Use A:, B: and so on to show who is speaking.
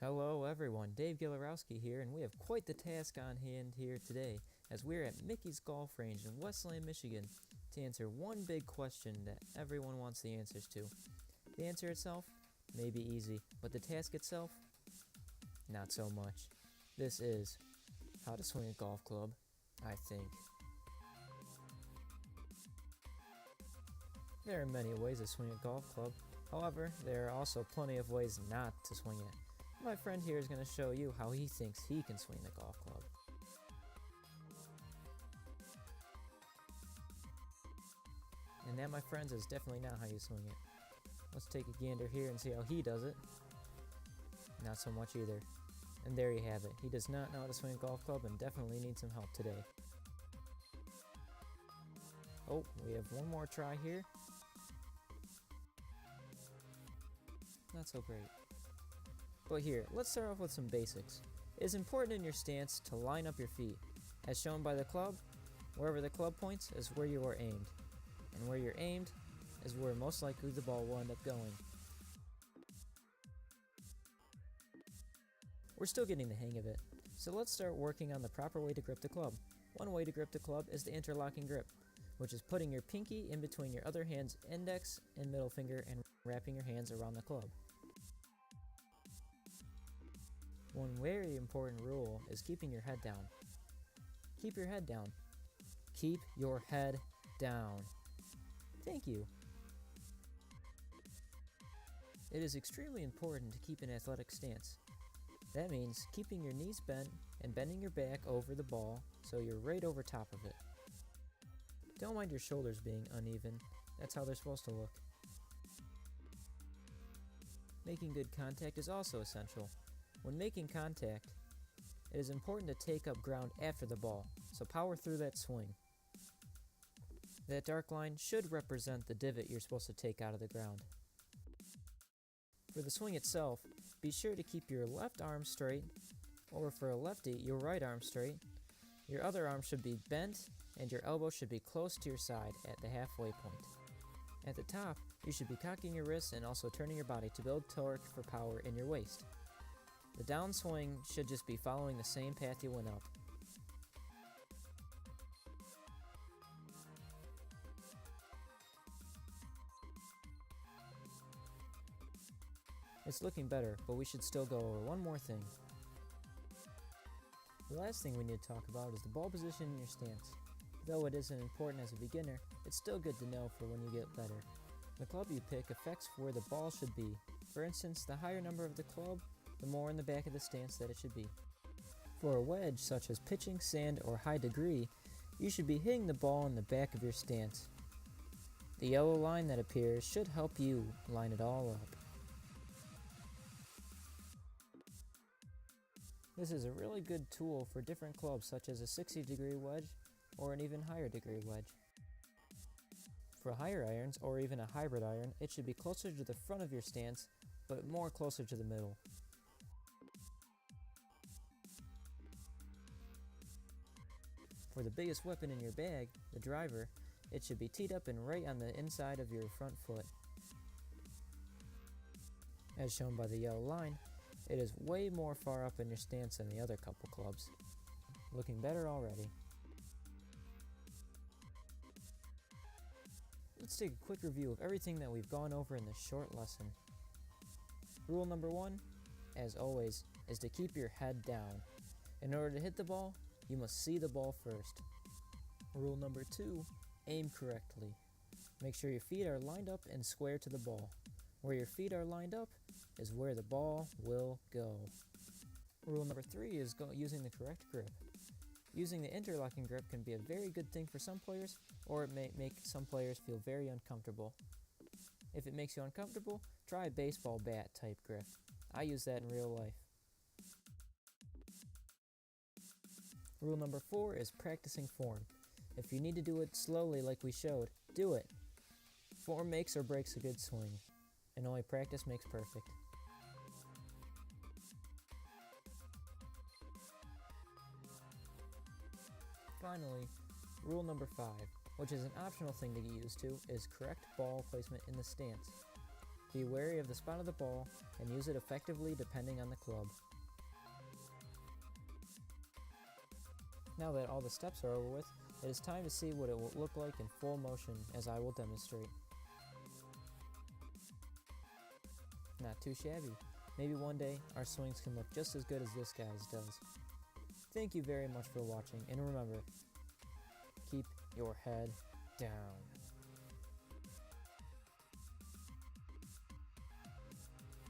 A: Hello everyone, Dave Gielarowski here, and we have quite the task on hand here today as we're at Mickey's Golf Range in Westland, Michigan to answer one big question that everyone wants the answers to. The answer itself may be easy, but the task itself, not so much. This is how to swing a golf club, I think. There are many ways to swing a golf club. However, there are also plenty of ways not to swing it. My friend here is going to show you how he thinks he can swing the golf club. And that, my friends, is definitely not how you swing it. Let's take a gander here and see how he does it. Not so much either. And there you have it. He does not know how to swing a golf club and definitely needs some help today. Oh, we have one more try here. Not so great. But here, let's start off with some basics. It is important in your stance to line up your feet. As shown by the club, wherever the club points is where you are aimed. And where you're aimed is where most likely the ball will end up going. We're still getting the hang of it, so let's start working on the proper way to grip the club. One way to grip the club is the interlocking grip, which is putting your pinky in between your other hand's index and middle finger and wrapping your hands around the club. One very important rule is keeping your head down. Keep your head down. Keep your head down. Thank you. It is extremely important to keep an athletic stance. That means keeping your knees bent and bending your back over the ball so you're right over top of it. Don't mind your shoulders being uneven. That's how they're supposed to look. Making good contact is also essential. When making contact, it is important to take up ground after the ball, so power through that swing. That dark line should represent the divot you're supposed to take out of the ground. For the swing itself, be sure to keep your left arm straight, or for a lefty, your right arm straight. Your other arm should be bent, and your elbow should be close to your side at the halfway point. At the top, you should be cocking your wrists and also turning your body to build torque for power in your waist. The downswing should just be following the same path you went up. It's looking better, but we should still go over one more thing. The last thing we need to talk about is the ball position in your stance. Though it isn't important as a beginner, it's still good to know for when you get better. The club you pick affects where the ball should be. For instance, the higher number of the club, the more in the back of the stance that it should be. For a wedge, such as pitching, sand, or high degree, you should be hitting the ball in the back of your stance. The yellow line that appears should help you line it all up. This is a really good tool for different clubs such as a 60-degree wedge or an even higher degree wedge. For higher irons or even a hybrid iron, it should be closer to the front of your stance, but more closer to the middle. For the biggest weapon in your bag, the driver, it should be teed up and right on the inside of your front foot. As shown by the yellow line, it is way more far up in your stance than the other couple clubs. Looking better already. Let's take a quick review of everything that we've gone over in this short lesson. Rule number 1, as always, is to keep your head down. In order to hit the ball, you must see the ball first. Rule number 2, aim correctly. Make sure your feet are lined up and square to the ball. Where your feet are lined up is where the ball will go. Rule number 3 is using the correct grip. Using the interlocking grip can be a very good thing for some players, or it may make some players feel very uncomfortable. If it makes you uncomfortable, try a baseball bat type grip. I use that in real life. Rule number 4 is practicing form. If you need to do it slowly like we showed, do it. Form makes or breaks a good swing, and only practice makes perfect. Finally, rule number 5, which is an optional thing to get used to, is correct ball placement in the stance. Be wary of the spot of the ball and use it effectively depending on the club. Now that all the steps are over with, it is time to see what it will look like in full motion as I will demonstrate. Not too shabby. Maybe one day our swings can look just as good as this guy's does. Thank you very much for watching, and remember, keep your head down.